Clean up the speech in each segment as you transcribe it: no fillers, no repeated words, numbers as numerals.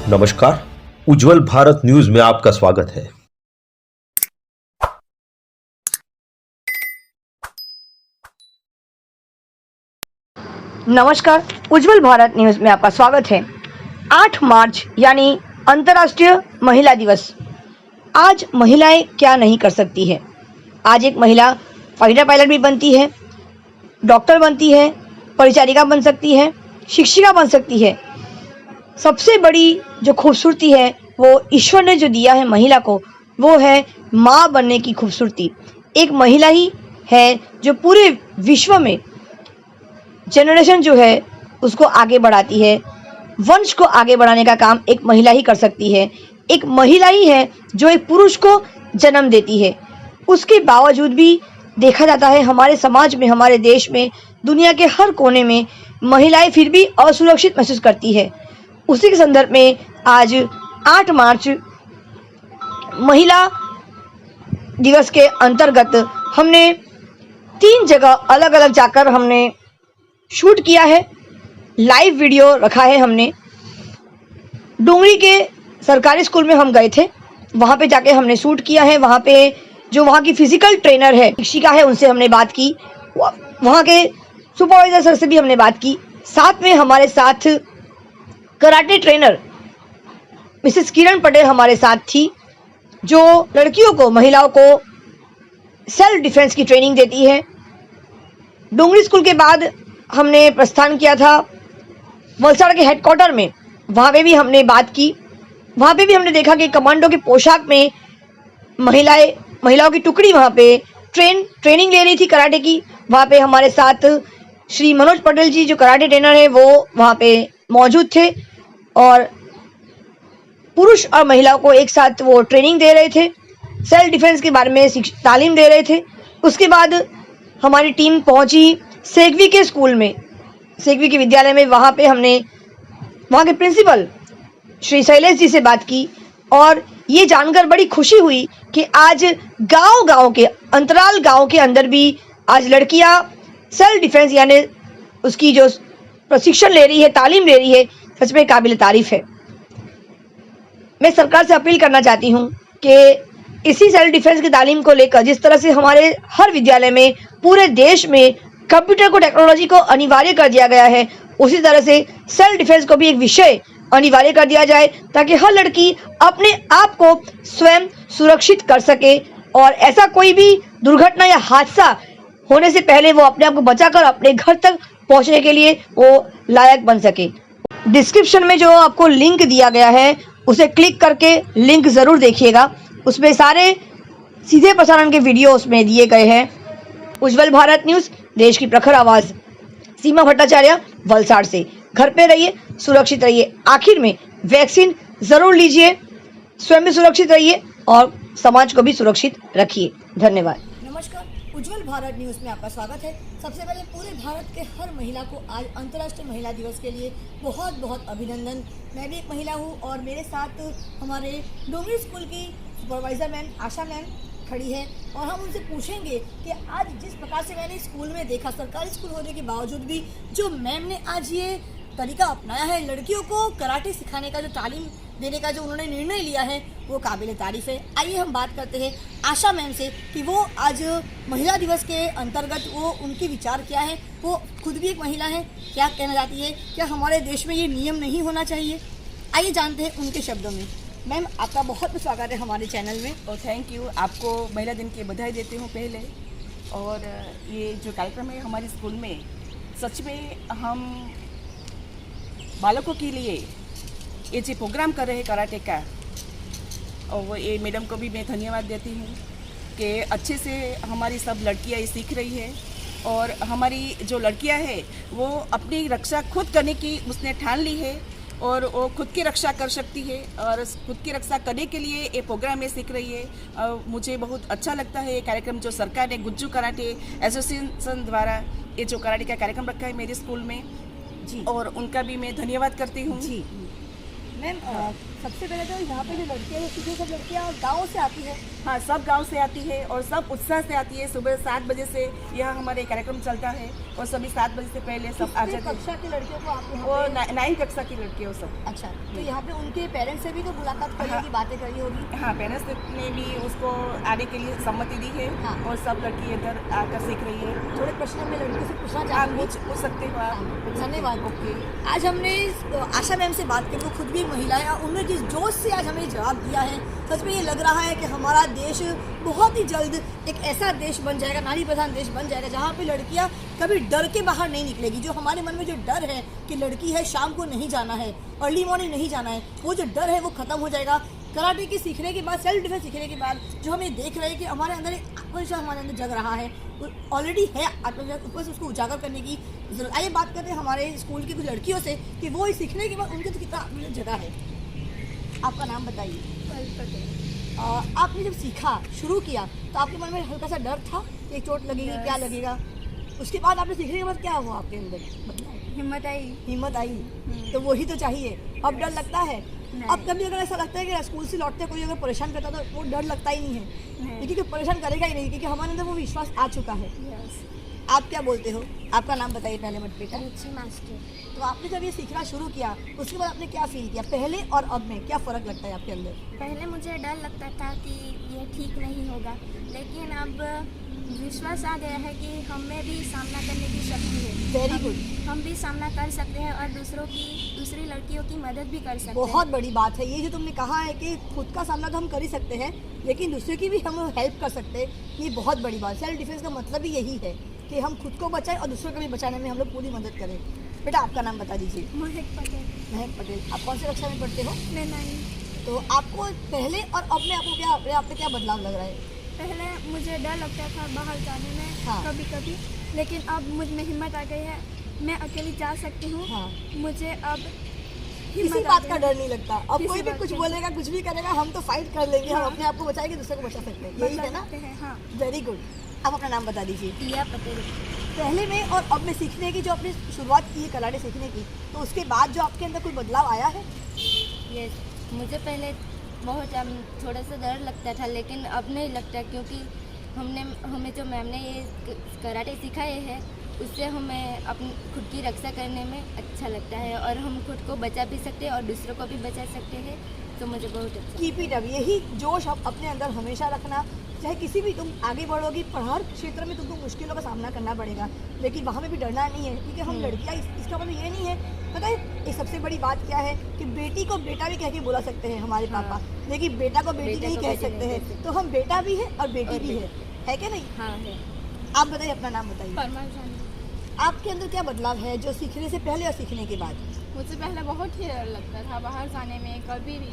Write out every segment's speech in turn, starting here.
नमस्कार, उज्जवल भारत न्यूज में आपका स्वागत है। नमस्कार, उज्जवल भारत न्यूज में आपका स्वागत है। 8 मार्च यानी अंतर्राष्ट्रीय महिला दिवस। आज महिलाएं क्या नहीं कर सकती है। आज एक महिला फाइटर पायलट भी बनती है, डॉक्टर बनती है, परिचारिका बन सकती है, शिक्षिका बन सकती है। सबसे बड़ी जो खूबसूरती है वो ईश्वर ने जो दिया है महिला को, वो है माँ बनने की खूबसूरती। एक महिला ही है जो पूरे विश्व में जनरेशन जो है उसको आगे बढ़ाती है। वंश को आगे बढ़ाने का काम एक महिला ही कर सकती है। एक महिला ही है जो एक पुरुष को जन्म देती है। उसके बावजूद भी देखा जाता है हमारे समाज में, हमारे देश में, दुनिया के हर कोने में महिलाएं फिर भी असुरक्षित महसूस करती है। उसी के संदर्भ में आज 8 मार्च महिला दिवस के अंतर्गत हमने 3 जगह अलग अलग जाकर हमने शूट किया है, लाइव वीडियो रखा है। हमने डोंगरी के सरकारी स्कूल में हम गए थे, वहाँ पे जाके हमने शूट किया है। वहाँ पे जो वहाँ की फिजिकल ट्रेनर है, शिक्षिका है, उनसे हमने बात की। वहाँ के सुपरवाइजर सर से भी हमने बात की। साथ में हमारे साथ कराटे ट्रेनर मिसेस किरण पटेल हमारे साथ थी, जो लड़कियों को, महिलाओं को सेल्फ डिफेंस की ट्रेनिंग देती है। डोंगरी स्कूल के बाद हमने प्रस्थान किया था वलसाड़ के हेडक्वार्टर में। वहाँ पे भी हमने बात की। वहाँ पे भी हमने देखा कि कमांडो के पोशाक में महिलाओं की टुकड़ी वहाँ पे ट्रेनिंग ले रही थी कराटे की। वहाँ पे हमारे साथ श्री मनोज पटेल जी जो कराटे ट्रेनर है वो वहाँ पे मौजूद थे और पुरुष और महिलाओं को एक साथ वो ट्रेनिंग दे रहे थे, सेल्फ डिफेंस के बारे में तालीम दे रहे थे। उसके बाद हमारी टीम पहुंची सेगवी के स्कूल में, सेगवी के विद्यालय में। वहाँ पे हमने वहाँ के प्रिंसिपल श्री शैलेश जी से बात की और ये जानकर बड़ी खुशी हुई कि आज गांव के अंतराल गांव के अंदर भी आज लड़कियां सेल्फ डिफेंस यानी उसकी जो प्रशिक्षण ले रही है, तालीम ले रही है, सच में काबिल तारीफ है। मैं सरकार से अपील करना चाहती हूँ कि इसी सेल्फ डिफेंस की तालीम को लेकर जिस तरह से हमारे हर विद्यालय में, पूरे देश में कंप्यूटर को, टेक्नोलॉजी को अनिवार्य कर दिया गया है, उसी तरह से सेल्फ डिफेंस को भी एक विषय अनिवार्य कर दिया जाए ताकि हर लड़की अपने आप को स्वयं सुरक्षित कर सके और ऐसा कोई भी दुर्घटना या हादसा होने से पहले वो अपने आप को बचाकर अपने घर तक पहुंचने के लिए वो लायक बन सके। डिस्क्रिप्शन में जो आपको लिंक दिया गया है उसे क्लिक करके लिंक ज़रूर देखिएगा। उसमें सारे सीधे प्रसारण के वीडियो उसमें दिए गए हैं। उज्जवल भारत न्यूज़, देश की प्रखर आवाज़। सीमा भट्टाचार्य, वलसाड़ से। घर पे रहिए, सुरक्षित रहिए। आखिर में वैक्सीन ज़रूर लीजिए, स्वयं भी सुरक्षित रहिए और समाज को भी सुरक्षित रखिए। धन्यवाद। नमस्कार, उज्जवल भारत न्यूज़ में आपका स्वागत है। सबसे पहले पूरे भारत के हर महिला को आज अंतर्राष्ट्रीय महिला दिवस के लिए बहुत बहुत अभिनंदन। मैं भी एक महिला हूँ और मेरे साथ हमारे डोंगरी स्कूल की सुपरवाइज़र मैम आशा मैम खड़ी है और हम उनसे पूछेंगे कि आज जिस प्रकार से मैंने स्कूल में देखा, सरकारी स्कूल होने के बावजूद भी जो मैम ने आज ये तरीका अपनाया है, लड़कियों को कराटे सिखाने का, जो तालीम देने का जो उन्होंने निर्णय लिया है, वो काबिल तारीफ़ है। आइए हम बात करते हैं आशा मैम से कि वो आज महिला दिवस के अंतर्गत वो उनके विचार क्या है। वो खुद भी एक महिला है, क्या कहना चाहती है, क्या हमारे देश में ये नियम नहीं होना चाहिए। आइए जानते हैं उनके शब्दों में। मैम, आपका बहुत बहुत स्वागत है हमारे चैनल में। और थैंक यू, आपको महिला दिन की बधाई देती हूँ पहले। और ये जो कार्यक्रम है हमारे स्कूल में, सच में हम बालकों के लिए ये जो प्रोग्राम कर रहे हैं कराटे का, और वो ये मैडम को भी मैं धन्यवाद देती हूँ कि अच्छे से हमारी सब लड़कियाँ ये सीख रही है। और हमारी जो लड़कियाँ हैं वो अपनी रक्षा खुद करने की उसने ठान ली है और वो खुद की रक्षा कर सकती है और खुद की रक्षा करने के लिए ये प्रोग्राम में सीख रही है। मुझे बहुत अच्छा लगता है ये कार्यक्रम जो सरकार ने गुज्जू कराटे एसोसिएशन द्वारा ये जो कराटे का कार्यक्रम रखा है मेरे स्कूल में जी, और उनका भी मैं धन्यवाद करती हूँ जी। मैम, सबसे पहले तो यहाँ पे जो लड़कियाँ हैं, सब लड़कियाँ गाँव से आती है हाँ, सब गांव से आती है और सब उत्साह से आती है। सुबह 7 बजे से यह हमारे कार्यक्रम चलता है और सभी 7 बजे से पहले सब आ कितने जाते हैं। कक्षा की लड़कियों को आप यहाँ वो पे 9 कक्षा की लड़कियों सब। अच्छा, तो यहाँ पे उनके पेरेंट्स से भी तो मुलाकात करने की बातें करी होगी। हाँ, पेरेंट्स ने भी उसको आने के लिए सम्मति दी है हाँ। और सब लड़की इधर आकर सीख रही है। थोड़े प्रश्न मैं लड़कियों से पूछना आप चाहूँगी। पूछ सकते हो आप। धन्यवाद। ओके। आज हमने आशा मैम से बात की, वो खुद भी एक महिला है और उन्होंने जिस जोश से आज हमें जवाब दिया है, सच में ये लग रहा है कि हमारा देश बहुत ही जल्द एक ऐसा देश बन जाएगा, नारी प्रधान देश बन जाएगा, जहाँ पे लड़कियाँ कभी डर के बाहर नहीं निकलेगी। जो हमारे मन में जो डर है कि लड़की है शाम को नहीं जाना है, अर्ली मॉर्निंग नहीं जाना है, वो जो डर है वो खत्म हो जाएगा। कराटे की सीखने के बाद, सेल्फ डिफेंस सीखने के बाद जो हम ये देख रहे हैं कि हमारे अंदर एक आत्मविश्वास हमारे अंदर जग रहा है, ऑलरेडी है आत्मविश्वास, ऊपर से उसको उजागर करने की जरूरत। आइए बात करते हैं हमारे स्कूल की कुछ लड़कियों से कि वो इस सीखने के बाद उनके तो कितना आत्मविश्वास जगा है। आपका नाम बताइए। आपने जब सीखा, शुरू किया, तो आपके मन में हल्का सा डर था कि चोट लगेगी, क्या लगेगा? उसके बाद आपने सीखने के बाद क्या हुआ आपके अंदर? हिम्मत आई। तो वही तो चाहिए। अब डर लगता है? अब कभी अगर ऐसा लगता है कि स्कूल से लौटते कोई अगर परेशान करता तो वो डर लगता ही नहीं है, क्योंकि कोई परेशान करेगा ही नहीं, क्योंकि हमारे अंदर वो विश्वास आ चुका है। आप क्या बोलते हो? आपका नाम बताइए पहले मत बेटा। मास्टर। तो आपने जब ये सीखना शुरू किया, उसके बाद आपने क्या फील किया? पहले और अब में क्या फ़र्क लगता है आपके अंदर? पहले मुझे डर लगता था कि ये ठीक नहीं होगा, लेकिन अब विश्वास आ गया है कि हमें भी सामना करने की शक्ति है। Very good. हम भी सामना कर सकते हैं और दूसरी लड़कियों की मदद भी कर सकते हैं। बहुत बड़ी बात है ये जो तुमने कहा है कि खुद का सामना तो हम कर ही सकते हैं, लेकिन दूसरे की भी हम हेल्प कर सकते हैं। ये बहुत बड़ी बात। सेल्फ डिफेंस का मतलब ही यही है कि हम खुद को बचाएं और दूसरों को भी बचाने में हम लोग पूरी मदद करें। बेटा आपका नाम बता दीजिए। महक पटेल। आप कौन से कक्षा में पढ़ते हो? मैं 9। तो आपको पहले और अब में आपको क्या आप पे क्या बदलाव लग रहा है? पहले मुझे डर लगता था बाहर जाने में, हाँ। कभी कभी, लेकिन अब मुझ में हिम्मत आ गई है। मैं अकेली जा सकती हूँ। हाँ। मुझे अब किसी आ बात गई का है। डर नहीं लगता। अब किसी कोई भी बात कुछ का बोलेगा, कुछ भी करेगा, हम तो फाइट कर लेंगे। हम हाँ। अपने आप को बचाएंगे, दूसरे को बचा सकते हैं। यही बता है ना? सकते हैं, हाँ। Very good. अब अपना नाम बता दीजिए। टिया पटेल। पहले में और अब में सीखने की जो आपने शुरुआत की है कराटे सीखने की, तो उसके बाद जो आपके अंदर कोई बदलाव आया है? यस, मुझे पहले बहुत थोड़ा सा डर लगता था, लेकिन अब नहीं लगता, क्योंकि हमें जो मैम ने ये कराटे सिखाए हैं, उससे हमें अपनी खुद की रक्षा करने में अच्छा लगता है और हम खुद को बचा भी सकते हैं और दूसरों को भी बचा सकते हैं। तो मुझे बहुत अच्छा। Keep it up. यही जोश आप अपने अंदर हमेशा रखना। चाहे किसी भी तुम आगे बढ़ोगी, पर हर क्षेत्र में तुमको मुश्किलों का सामना करना पड़ेगा, लेकिन वहाँ में भी डरना नहीं है, क्योंकि हम लड़कियाँ इसका मतलब ये नहीं है। पता है ये सबसे बड़ी बात क्या है कि बेटी को बेटा भी कह के बोला सकते हैं हमारे पापा, लेकिन बेटा को बेटी नहीं कह सकते हैं। तो हम बेटा भी है और बेटी भी है क्या नहीं? हाँ है। आप बताइए, अपना नाम बताइए। परमार जानी। आपके अंदर क्या बदलाव है जो सीखने से पहले और सीखने के बाद? मुझे पहले बहुत ही डर लगता था बाहर जाने में, कभी भी,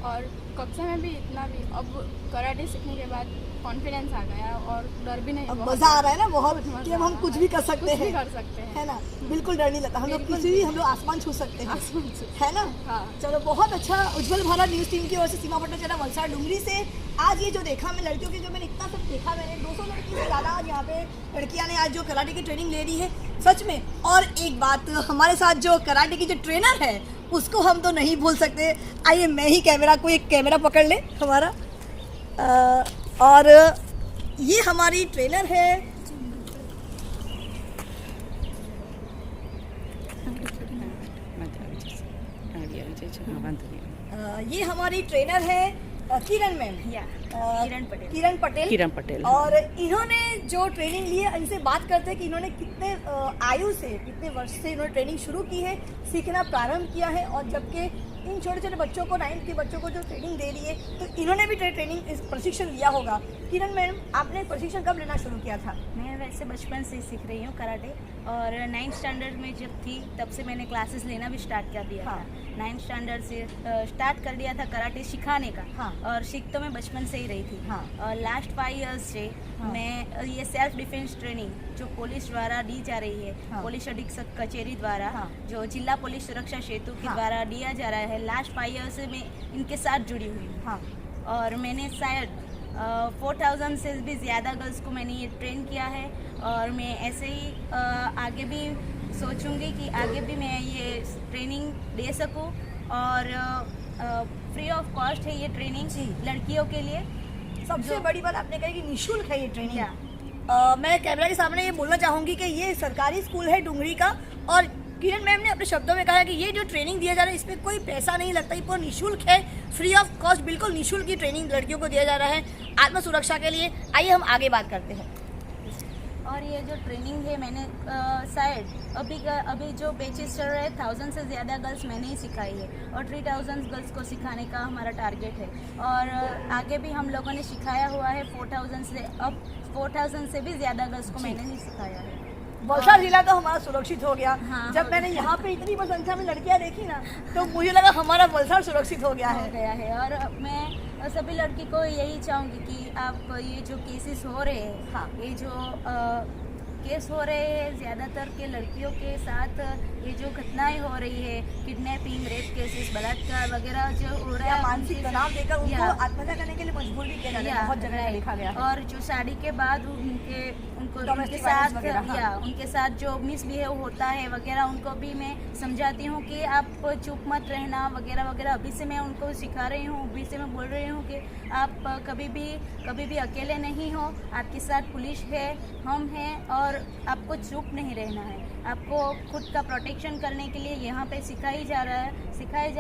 और कक्षा में भी इतना भी। अब कराटे सीखने के बाद कॉन्फिडेंस आ गया और डर भी नहीं। अब बहुत मजा आ रहा है ना बहुत, मजा कि अब हम आ कुछ रहा भी है। कर सकते कुछ भी हैं, कर सकते हैं। है ना? बिल्कुल डर नहीं लगता। हम लोग बिल्कुल किसी भी, हम लोग आसमान छू सकते हैं, आसमान छू। है ना? हाँ। चलो, बहुत अच्छा। उज्जवल भारत न्यूज़ टीम की ओर से सीमा भट्टाचार्य वलसाड़ डुंगरी से आज ये जो देखा मैं लड़कियों की, जो मैंने इतना सब देखा, मैंने 200 लड़की से ज़्यादा आज यहाँ पे लड़कियाँ ने आज जो कराटे की ट्रेनिंग ले रही है, सच में। और एक बात, हमारे साथ जो कराटे की जो ट्रेनर है उसको हम तो नहीं भूल सकते। आइए मैं ही एक कैमरा पकड़ ले हमारा। और ये हमारी ट्रेनर है। ये हमारी ट्रेनर है किरण मैम। किरण पटेल। और इन्होंने जो ट्रेनिंग ली है, इनसे बात करते हैं कि इन्होंने कितने आयु से, कितने वर्ष से इन्होंने ट्रेनिंग शुरू की है, सीखना प्रारंभ किया है। और जबकि इन छोटे छोटे बच्चों को, 9th के बच्चों को जो ट्रेनिंग दे रही है, तो इन्होंने भी ट्रेनिंग प्रशिक्षण लिया होगा। किरण मैम, आपने प्रशिक्षण कब लेना शुरू किया था? मैं वैसे बचपन से सीख रही हूँ कराटे, और 9th स्टैंडर्ड में जब थी तब से मैंने क्लासेस लेना भी स्टार्ट कर दिया था। 9th स्टैंडर्ड से स्टार्ट कर दिया था कराटे सिखाने का। हाँ। और सीख तो मैं बचपन से ही रही थी। हाँ। और लास्ट 5 इयर्स से मैं ये सेल्फ डिफेंस ट्रेनिंग जो पुलिस द्वारा दी जा रही है, हाँ। पुलिस अधीक्षक कचेरी द्वारा, हाँ। जो जिला पुलिस सुरक्षा सेतु के हाँ। द्वारा दिया जा रहा है, लास्ट 5 इयर्स से मैं इनके साथ जुड़ी हुई हूँ। हाँ। और मैंने शायद 4000 से भी ज़्यादा गर्ल्स को मैंने ये ट्रेन किया है, और मैं ऐसे ही आगे भी सोचूंगी कि आगे भी मैं ये ट्रेनिंग दे सकूं। और फ्री ऑफ कॉस्ट है ये ट्रेनिंग लड़कियों के लिए। सबसे बड़ी बात आपने कही कि निःशुल्क है ये ट्रेनिंग। या मैं कैमरा के सामने ये बोलना चाहूँगी कि ये सरकारी स्कूल है डुंगरी का, और किरण मैम ने अपने शब्दों में कहा है कि ये जो ट्रेनिंग दिया जा रहा है इसमें कोई पैसा नहीं लगता, ये पूरा निःशुल्क है, फ्री ऑफ कॉस्ट, बिल्कुल निःशुल्क की ट्रेनिंग लड़कियों को दिया जा रहा है आत्म सुरक्षा के लिए। आइए हम आगे बात करते हैं। और ये जो ट्रेनिंग है मैंने शायद अभी जो बैचेस चल रहे हैं 1000 से ज़्यादा गर्ल्स मैंने ही सिखाई है और 3000 गर्ल्स को सिखाने का हमारा टारगेट है। और आगे भी हम लोगों ने सिखाया हुआ है 4000 से, अब 4000 से भी ज़्यादा गर्ल्स को मैंने ही सिखाया है। वलसाड जिला तो हमारा सुरक्षित हो गया। हाँ, जब हो मैंने गया। यहाँ पे इतनी बड़ी संख्या में लड़कियाँ देखी ना तो मुझे लगा हमारा वलसाड सुरक्षित हो गया हो है। गया है। और मैं सभी लड़की को यही चाहूँगी कि आप ये जो केसेस हो रहे हैं, हाँ। ये जो केस हो रहे हैं ज़्यादातर के लड़कियों के साथ, ये जो घटनाएं हो रही है, किडनैपिंग, रेप केसेस, बलात्कार वगैरह जो हो रहा या है, मानसिक तनाव देकर उनको या- आत्महत्या करने के लिए मजबूर भी किया जा रहा है, बहुत जगह right। देखा गया है। और जो शादी के बाद उनके Domestic violence साथ वगैरह, हाँ। या उनके साथ जो मिसबिहेव होता है वगैरह, उनको भी मैं समझाती हूँ कि आप चुप मत रहना वगैरह वगैरह। अभी से मैं उनको सिखा रही हूँ, अभी से मैं बोल रही हूँ कि आप कभी भी अकेले नहीं हो, आपके साथ पुलिस है, हम हैं, और आपको चुप नहीं रहना है। आपको खुद का प्रोटेक्शन करने के लिए यहाँ पे सिखाया जा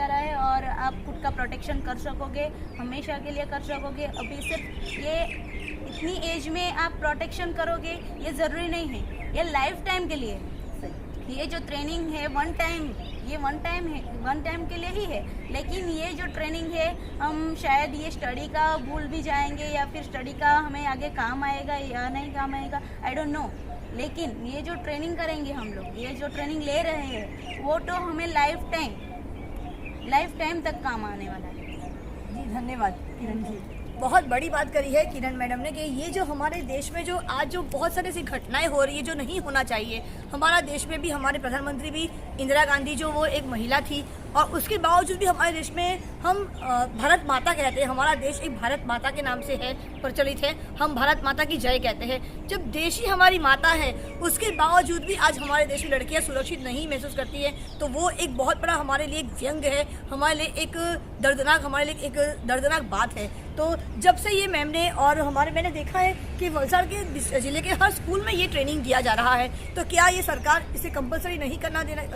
रहा है और आप खुद का प्रोटेक्शन कर सकोगे, हमेशा के लिए कर सकोगे। अभी सिर्फ ये इतनी एज में आप प्रोटेक्शन करोगे ये ज़रूरी नहीं है, ये लाइफ टाइम के लिए है। ये जो ट्रेनिंग है वन टाइम के लिए ही है, लेकिन ये जो ट्रेनिंग है हम शायद ये स्टडी का भूल भी जाएंगे या फिर स्टडी का हमें आगे काम आएगा या नहीं काम आएगा, आई डोंट नो। लेकिन ये जो ट्रेनिंग करेंगे हम लोग, ये जो ट्रेनिंग ले रहे हैं, वो तो हमें लाइफ टाइम तक काम आने वाला है। जी धन्यवाद किरण जी, बहुत बड़ी बात करी है किरण मैडम ने कि ये जो हमारे देश में जो आज जो बहुत सारी ऐसी घटनाएं हो रही है जो नहीं होना चाहिए। हमारा देश में भी हमारे प्रधानमंत्री भी इंदिरा गांधी जो वो एक महिला थी, और उसके बावजूद भी हमारे देश में हम भारत माता कहते हैं। हमारा देश एक भारत माता के नाम से है, प्रचलित है, हम भारत माता की जय कहते हैं। जब देश ही हमारी माता है उसके बावजूद भी आज हमारे देश में लड़कियां सुरक्षित नहीं महसूस करती है, तो वो एक बहुत बड़ा हमारे लिए एक व्यंग है, हमारे लिए एक दर्दनाक बात है। तो जब से ये मैम ने और मैंने देखा है कि वलसाड के जिले के हर स्कूल में ये ट्रेनिंग दिया जा रहा है, तो क्या ये सरकार इसे कंपलसरी नहीं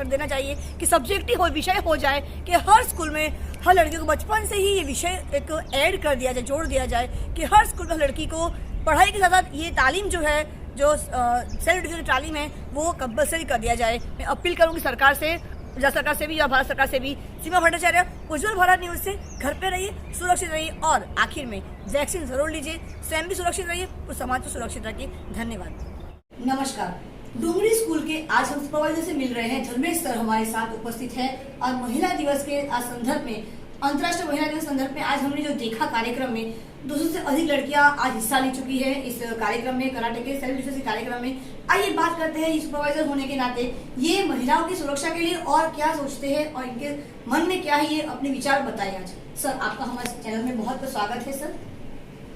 देना चाहिए कि सब्जेक्टिव विषय हो जाए, कि हर स्कूल में हर लड़की को बचपन से ही ये विषय एक ऐड कर दिया जाए, जोड़ दिया जाए कि हर स्कूल में लड़की को पढ़ाई के साथ साथ ये तालीम जो है, जो सेल्फ डिफेंस की तालीम है, वो कंपलसरी कर दिया जाए। मैं अपील करूँगी सरकार से, गुजरात सरकार से भी या भारत सरकार से भी। सीमा भट्टाचार्य, उज्जवल भारत न्यूज से। घर पे रहिए, सुरक्षित रहिए, और आखिर में वैक्सीन जरूर लीजिए, स्वयं भी सुरक्षित रहिए और समाज को सुरक्षित रखिए। धन्यवाद। नमस्कार, डुंगरी स्कूल के आज हम सुपरवाइजर से मिल रहे हैं। धर्मेश सर हमारे साथ उपस्थित है, और महिला दिवस के आज संदर्भ में, अंतर्राष्ट्रीय महिला दिवस संदर्भ में आज हमने जो देखा कार्यक्रम में 200 से अधिक लड़कियां आज हिस्सा ले चुकी है इस कार्यक्रम में, कराटे के सेल्फ डिफेंस के कार्यक्रम में। आइए बात करते हैं सुपरवाइजर होने के नाते ये महिलाओं की सुरक्षा के लिए और क्या सोचते हैं और इनके मन में क्या है, ये अपने विचार बताएं आज। सर आपका हमारे चैनल में बहुत बहुत स्वागत है।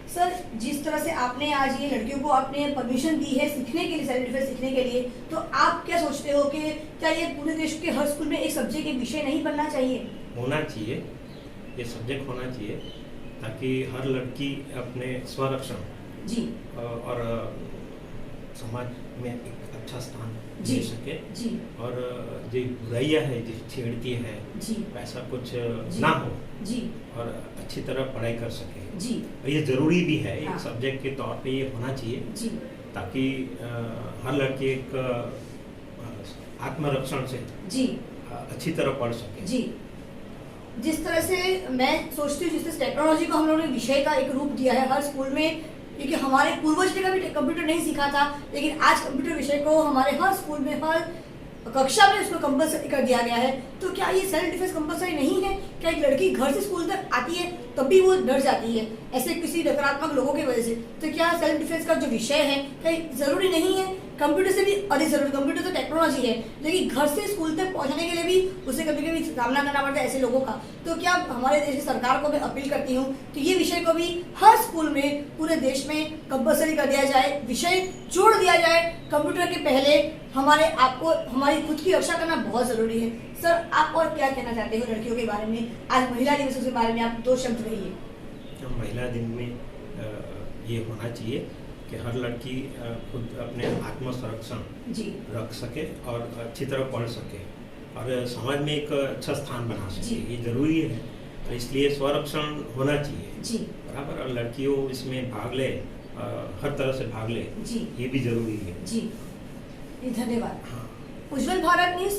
सर जिस तरह से आपने आज ये लड़कियों को आपने परमिशन दी है सीखने के लिए, सेल्फ डिफेंस सीखने के लिए, तो आप क्या सोचते हो कि क्या ये पूरे देश के हर स्कूल में एक सब्जेक्ट, एक विषय नहीं बनना चाहिए? होना चाहिए, ये सब्जेक्ट होना चाहिए, ताकि हर लड़की अपने स्वरक्षण जी और समाज में एक अच्छा स्थान जी दे सके जी, और जो बुराइयां है, जो छेड़ती है, जी ऐसा कुछ जी ना हो जी और अच्छी तरह पढ़ाई कर सके। जी और ये ज़रूरी भी है, हाँ। एक सब्जेक्ट के तौर पे ये होना चाहिए, जी ताकि हर लड़की एक आत्मरक्षण से जी अच्छी तरह पढ़ सके। जी। जिस तरह से मैं सोचती हूँ, जिस तरह टेक्नोलॉजी को हम लोगों ने विषय का एक रूप दिया है हर स्कूल में, क्योंकि हमारे पूर्वज ने कभी कंप्यूटर नहीं सीखा था, लेकिन आज कंप्यूटर विषय को हमारे हर स्कूल में, हर कक्षा में उसको कंपलसरी कर दिया गया है। तो क्या ये सेल्फ डिफेंस कंपलसरी नहीं है? क्या एक लड़की घर से स्कूल तक आती है तब भी वो डर जाती है ऐसे किसी नकारात्मक लोगों की वजह से? तो क्या सेल्फ डिफेंस का जो विषय है क्या जरूरी नहीं है? कंप्यूटर से भी अधिक जरूरी, कंप्यूटर तो टेक्नोलॉजी है, लेकिन घर से स्कूल तक पहुंचने के लिए भी उसे कभी कभी सामना करना पड़ता है ऐसे लोगों का। तो क्या हमारे देश की सरकार को मैं अपील करती हूँ कि ये विषय को भी हर स्कूल में, पूरे देश में कंपलसरी कर दिया जाए, विषय जोड़ दिया जाए। कंप्यूटर के पहले हमारी खुद की रक्षा करना बहुत जरूरी है। सर आप और क्या कहना चाहते हो लड़कियों के बारे में? आज महिला दिवस के बारे में आप 2 शब्द कहिए। महिला दिन में ये होना चाहिए कि हर लड़की खुद अपने आत्मसंरक्षण जी रख सके और अच्छी तरह पढ़ सके और समाज में एक अच्छा स्थान बना सके, ये जरूरी है। तो इसलिए स्वरक्षण होना चाहिए जी बराबर, और लड़कियों इसमें भाग ले, हर तरह से भाग ले, जी ये भी जरूरी है। जी धन्यवाद। उज्जवल भारत न्यूज,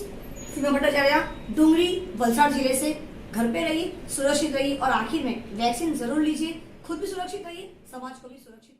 सीमा भट्टाचार्य, डूंगरी, वलसाड़ जिले से। घर पे रहिए, सुरक्षित रहिए और आखिर में वैक्सीन जरूर लीजिए। खुद भी सुरक्षित रहिए, समाज को भी सुरक्षित